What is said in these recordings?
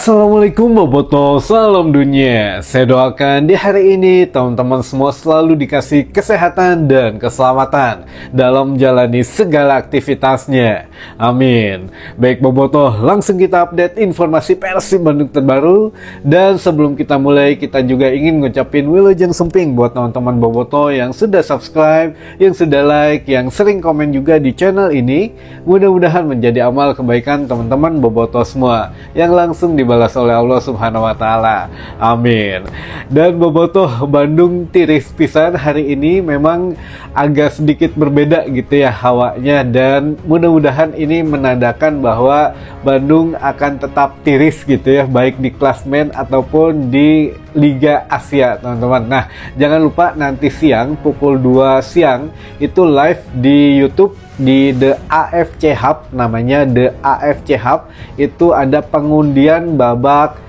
Assalamualaikum Boboto, salam dunia. Saya doakan di hari ini teman-teman semua selalu dikasih kesehatan dan keselamatan dalam menjalani segala aktivitasnya. Amin. Baik Boboto, langsung kita update informasi Persib Bandung terbaru. Dan sebelum kita mulai, kita juga ingin ngucapin wilujeng semping buat teman-teman Boboto yang sudah subscribe, yang sudah like, yang sering komen juga di channel ini. Mudah-mudahan menjadi amal kebaikan teman-teman Boboto semua yang langsung dibalas oleh Allah Subhanahu wa taala. Amin. Dan Boboto, Bandung tiris pisan hari ini, memang agak sedikit berbeda gitu ya hawanya, dan mudah-mudahan ini menandakan bahwa Bandung akan tetap tiris gitu ya, baik di klasmen ataupun di Liga Asia teman-teman. Nah, jangan lupa nanti siang pukul 2 siang itu live di YouTube di The AFC Hub, namanya The AFC Hub. Itu ada pengundian babak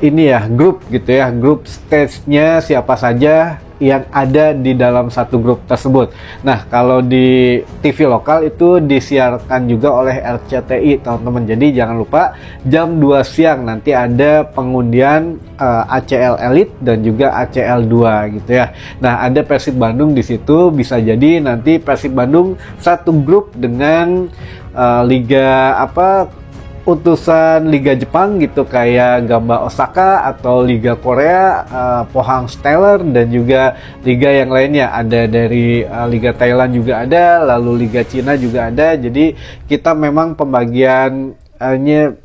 ini ya, grup gitu ya, grup stage-nya siapa saja yang ada di dalam satu grup tersebut. Nah, kalau di TV lokal itu disiarkan juga oleh RCTI teman-teman. Jadi jangan lupa jam 2 siang nanti ada pengundian ACL Elite dan juga ACL 2 gitu ya. Nah, ada Persib Bandung di situ, bisa jadi nanti Persib Bandung satu grup dengan liga utusan Liga Jepang gitu, kayak Gamba Osaka, atau Liga Korea Pohang Steller, dan juga liga yang lainnya ada dari Liga Thailand juga ada, lalu Liga Cina juga ada. Jadi kita memang pembagian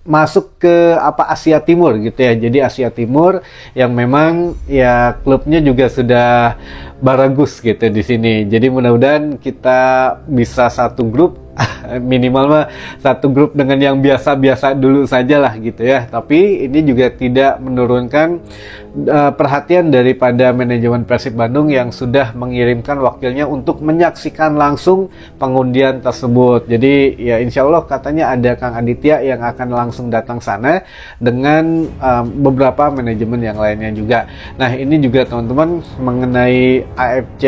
masuk ke Asia Timur gitu ya. Jadi Asia Timur yang memang ya klubnya juga sudah bagus gitu di sini. Jadi mudah-mudahan kita bisa satu grup minimal mah satu grup dengan yang biasa-biasa dulu saja lah gitu ya. Tapi ini juga tidak menurunkan perhatian daripada manajemen Persib Bandung yang sudah mengirimkan wakilnya untuk menyaksikan langsung pengundian tersebut. Jadi ya insya Allah katanya ada Kang Aditya yang akan langsung datang sana dengan beberapa manajemen yang lainnya juga. Nah, ini juga teman-teman mengenai AFC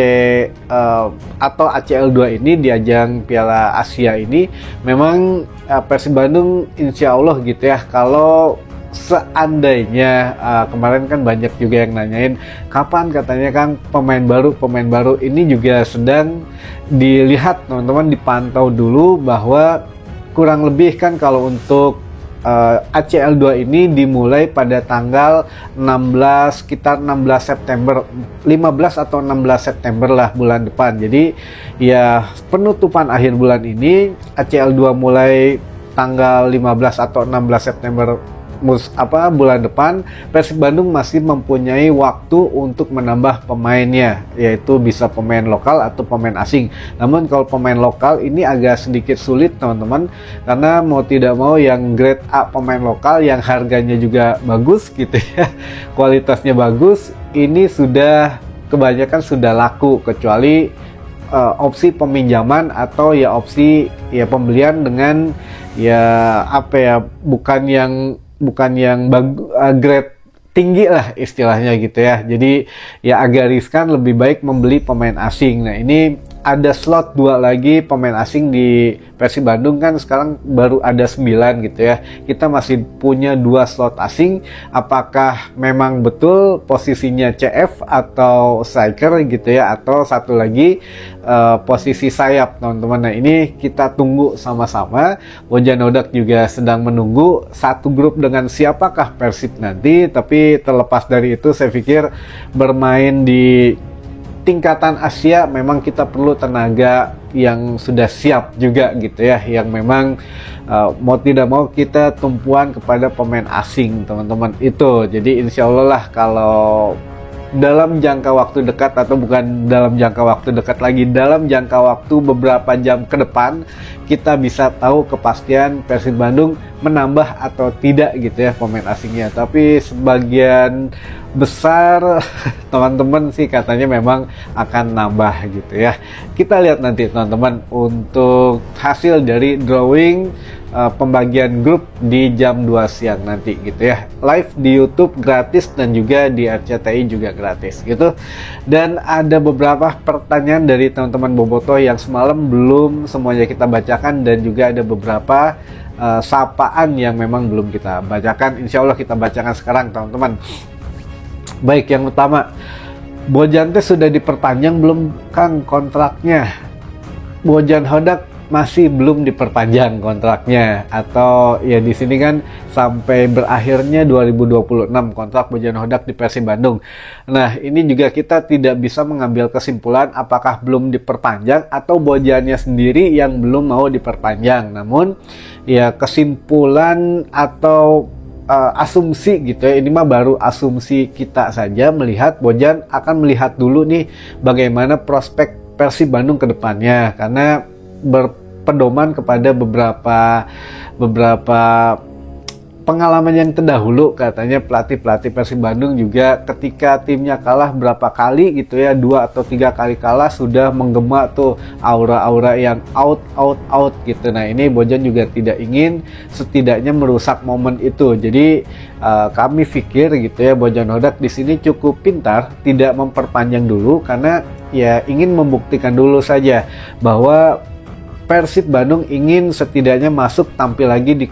atau ACL 2 ini di ajang Piala Asia ini, memang Persib Bandung insya Allah gitu ya, kalau seandainya kemarin kan banyak juga yang nanyain kapan katanya kan pemain baru ini juga sedang dilihat teman-teman, dipantau dulu bahwa kurang lebih kan kalau untuk ACL 2 ini dimulai pada tanggal 16, sekitar 16 September, 15 atau 16 September lah bulan depan. Jadi ya penutupan akhir bulan ini, ACL 2 mulai tanggal 15 atau 16 September bulan depan, Persib Bandung masih mempunyai waktu untuk menambah pemainnya, yaitu bisa pemain lokal atau pemain asing. Namun kalau pemain lokal ini agak sedikit sulit teman-teman, karena mau tidak mau yang grade A pemain lokal yang harganya juga bagus gitu ya, kualitasnya bagus, ini sudah kebanyakan sudah laku, kecuali opsi peminjaman atau ya opsi ya pembelian dengan ya bukan yang grade tinggi lah istilahnya gitu ya. Jadi ya agak riskan, lebih baik membeli pemain asing. Nah, ini ada slot 2 lagi pemain asing di Persib Bandung, kan sekarang baru ada 9 gitu ya. Kita masih punya 2 slot asing. Apakah memang betul posisinya CF atau striker gitu ya, atau satu lagi posisi sayap teman-teman. Nah, ini kita tunggu sama-sama. Bojan Hodak juga sedang menunggu satu grup dengan siapakah Persib nanti. Tapi terlepas dari itu, saya pikir bermain di tingkatan Asia memang kita perlu tenaga yang sudah siap juga gitu ya, yang memang mau tidak mau kita tumpuan kepada pemain asing teman-teman itu. Jadi insya Allah lah, kalau dalam jangka waktu dekat, atau bukan dalam jangka waktu dekat lagi, dalam jangka waktu beberapa jam ke depan, kita bisa tahu kepastian Persib Bandung menambah atau tidak gitu ya pemain asingnya. Tapi sebagian besar teman-teman sih katanya memang akan nambah gitu ya. Kita lihat nanti teman-teman untuk hasil dari drawing pembagian grup di jam 2 siang nanti gitu ya. Live di YouTube gratis dan juga di RCTI juga gratis gitu. Dan ada beberapa pertanyaan dari teman-teman Bobotoh yang semalam belum semuanya kita bacakan, dan juga ada beberapa sapaan yang memang belum kita bacakan. Insya Allah kita bacakan sekarang teman-teman. Baik, yang pertama, Bojan teh sudah diperpanjang belum Kang kontraknya? Bojan Hodak masih belum diperpanjang kontraknya, atau ya di sini kan sampai berakhirnya 2026 kontrak Bojan Hodak di Persib Bandung. Nah, ini juga kita tidak bisa mengambil kesimpulan apakah belum diperpanjang atau Bojannya sendiri yang belum mau diperpanjang. Namun ya kesimpulan atau asumsi gitu ya, ini mah baru asumsi kita saja melihat Bojan akan melihat dulu nih bagaimana prospek Persib Bandung ke depannya, karena berpedoman kepada beberapa pengalaman yang terdahulu. Katanya pelatih Persib Bandung juga ketika timnya kalah berapa kali gitu ya, 2 atau 3 kali kalah sudah menggema tuh aura-aura yang out gitu. Nah, ini Bojan juga tidak ingin setidaknya merusak momen itu. Jadi kami pikir gitu ya, Bojan Hodak di sini cukup pintar tidak memperpanjang dulu, karena ya ingin membuktikan dulu saja bahwa Persib Bandung ingin setidaknya masuk tampil lagi di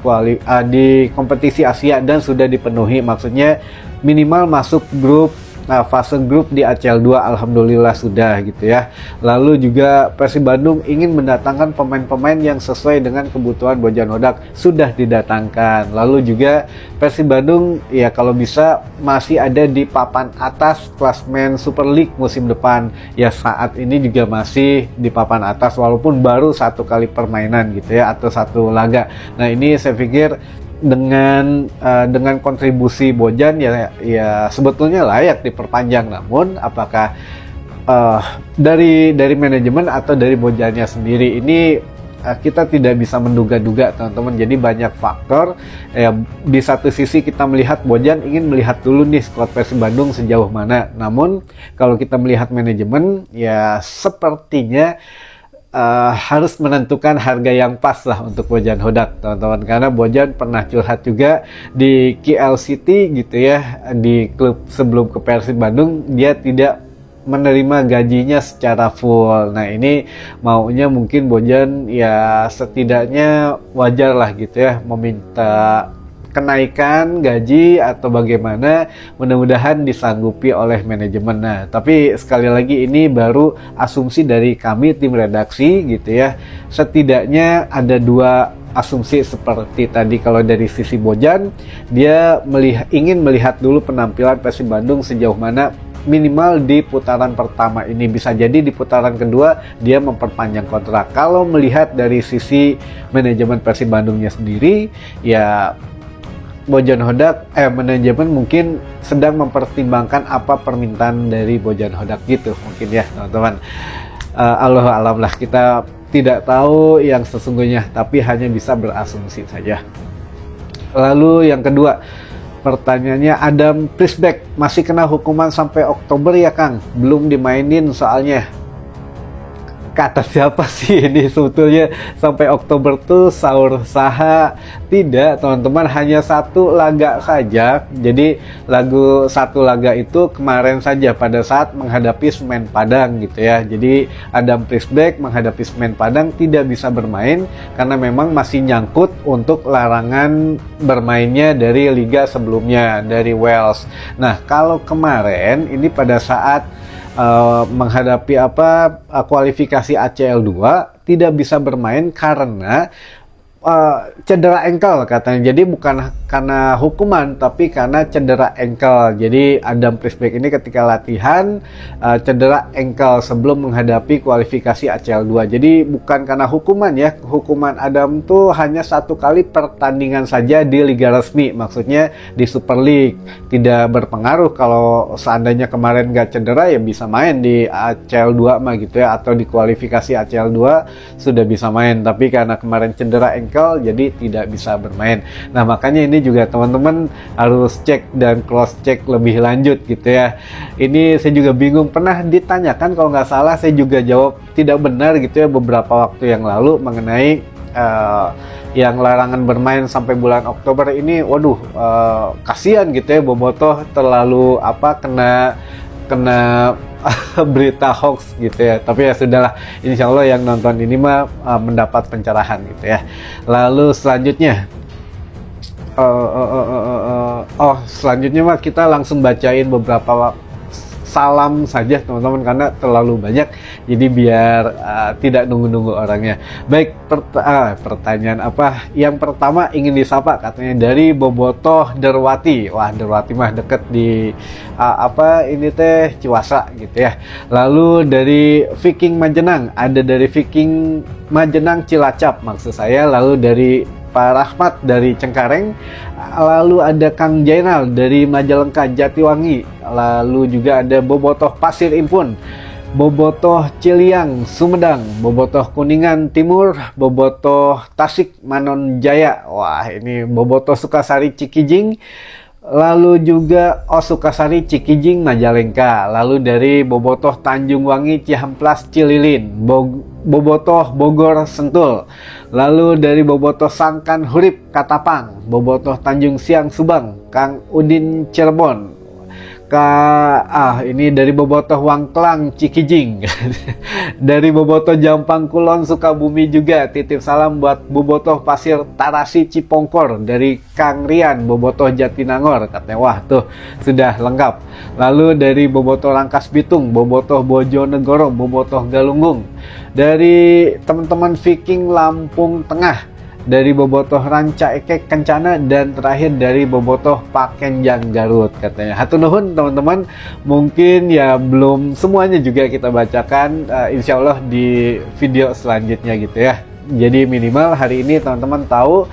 kompetisi Asia dan sudah dipenuhi, maksudnya minimal masuk grup fase grup di ACL 2, alhamdulillah sudah gitu ya. Lalu juga Persib Bandung ingin mendatangkan pemain-pemain yang sesuai dengan kebutuhan Bojan Hodak, sudah didatangkan. Lalu juga Persib Bandung ya kalau bisa masih ada di papan atas klasmen Super League musim depan. Ya saat ini juga masih di papan atas walaupun baru 1 kali permainan gitu ya, atau 1 laga. Nah, ini saya pikir dengan kontribusi Bojan ya sebetulnya layak diperpanjang. Namun apakah dari manajemen atau dari Bojannya sendiri ini kita tidak bisa menduga-duga teman-teman. Jadi banyak faktor ya. Di satu sisi kita melihat Bojan ingin melihat dulu nih skuad Persib Bandung sejauh mana. Namun kalau kita melihat manajemen ya sepertinya harus menentukan harga yang pas lah untuk Bojan Hodak teman-teman, karena Bojan pernah curhat juga di KL City gitu ya, di klub sebelum ke Persib Bandung dia tidak menerima gajinya secara full. Nah, ini maunya mungkin Bojan ya setidaknya wajar lah gitu ya meminta kenaikan gaji atau bagaimana, mudah-mudahan disanggupi oleh manajemen. Nah, tapi sekali lagi ini baru asumsi dari kami tim redaksi gitu ya. Setidaknya ada 2 asumsi seperti tadi. Kalau dari sisi Bojan, dia ingin melihat dulu penampilan Persib Bandung sejauh mana, minimal di putaran pertama ini. Bisa jadi di putaran kedua dia memperpanjang kontrak. Kalau melihat dari sisi manajemen Persib Bandungnya sendiri, ya Bojan Hodak, manajemen mungkin sedang mempertimbangkan apa permintaan dari Bojan Hodak gitu mungkin ya teman-teman. Allahu alam lah, kita tidak tahu yang sesungguhnya, tapi hanya bisa berasumsi saja. Lalu yang kedua, pertanyaannya Adam Prisbeck masih kena hukuman sampai Oktober ya Kang? Belum dimainin soalnya. Kata siapa sih ini sebetulnya sampai Oktober tuh sahur saha? Tidak teman-teman, hanya 1 laga saja. Jadi 1 laga itu kemarin saja pada saat menghadapi Semen Padang gitu ya. Jadi Adam Prisbeck menghadapi Semen Padang tidak bisa bermain karena memang masih nyangkut untuk larangan bermainnya dari liga sebelumnya, dari Wales. Nah, kalau kemarin ini pada saat menghadapi kualifikasi ACL 2 tidak bisa bermain karena cedera engkel katanya. Jadi bukan karena hukuman tapi karena cedera engkel. Jadi Adam Prisbeck ini ketika latihan cedera engkel sebelum menghadapi kualifikasi ACL 2. Jadi bukan karena hukuman ya. Hukuman Adam tuh hanya 1 kali pertandingan saja di liga resmi, maksudnya di Super League. Tidak berpengaruh kalau seandainya kemarin gak cedera ya bisa main di ACL 2 mah gitu ya, atau di kualifikasi ACL 2 sudah bisa main. Tapi karena kemarin cedera engkel jadi tidak bisa bermain. Nah, makanya ini juga teman-teman harus cek dan cross check lebih lanjut gitu ya. Ini saya juga bingung, pernah ditanyakan kalau nggak salah saya juga jawab tidak benar gitu ya beberapa waktu yang lalu mengenai yang larangan bermain sampai bulan Oktober ini, waduh, kasihan gitu ya, Bobotoh terlalu kena berita hoax gitu ya. Tapi ya sudahlah, insya Allah yang nonton ini mah mendapat pencerahan gitu ya. Lalu selanjutnya selanjutnya mah kita langsung bacain beberapa salam saja teman-teman, karena terlalu banyak, jadi biar tidak nunggu-nunggu orangnya. Baik, pertanyaan apa? Yang pertama ingin disapa katanya dari Bobotoh Derwati. Wah, Derwati mah deket di ini teh Ciwasa gitu ya. Lalu dari Viking Majenang, ada dari Viking Majenang Cilacap maksud saya. Lalu dari Pak Rahmat dari Cengkareng, lalu ada Kang Jainal dari Majalengka Jatiwangi, lalu juga ada Bobotoh Pasir Impun, Bobotoh Ciliang Sumedang, Bobotoh Kuningan Timur, Bobotoh Tasik Manon Jaya, wah ini Bobotoh Sukasari Cikijing, lalu juga Sukasari Cikijing Majalengka, lalu dari Bobotoh Tanjung Wangi Cihamplas Cililin, Bobotoh Bogor Sentul, lalu dari Bobotoh Sangkan Hurip Katapang, Bobotoh Tanjung Siang Subang, Kang Udin Cirebon, ini dari Bobotoh Wangklang Cikijing, dari Bobotoh Jampang Kulon Sukabumi juga titip salam buat Bobotoh Pasir Tarasi Cipongkor, dari Kang Rian Bobotoh Jatinangor katanya. Wah tuh sudah lengkap. Lalu dari Bobotoh Rangkas Bitung, Bobotoh Bojonegoro, Bobotoh Galunggung, dari teman-teman Viking Lampung Tengah, dari Bobotoh Ranca Ekek Kencana, dan terakhir dari Bobotoh Pakenjang Garut katanya. Hatur nuhun teman-teman, mungkin ya belum semuanya juga kita bacakan, insya Allah di video selanjutnya gitu ya. Jadi minimal hari ini teman-teman tahu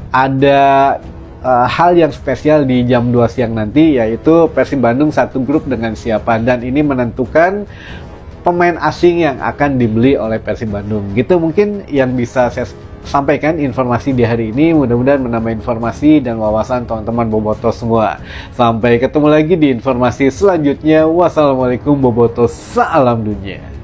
ada hal yang spesial di jam 2 siang nanti, yaitu Persib Bandung satu grup dengan siapa, dan ini menentukan pemain asing yang akan dibeli oleh Persib Bandung. Gitu mungkin yang bisa saya sampaikan informasi di hari ini. Mudah-mudahan menambah informasi dan wawasan teman-teman Bobotoh semua. Sampai ketemu lagi di informasi selanjutnya. Wassalamualaikum Bobotoh, salam dunia.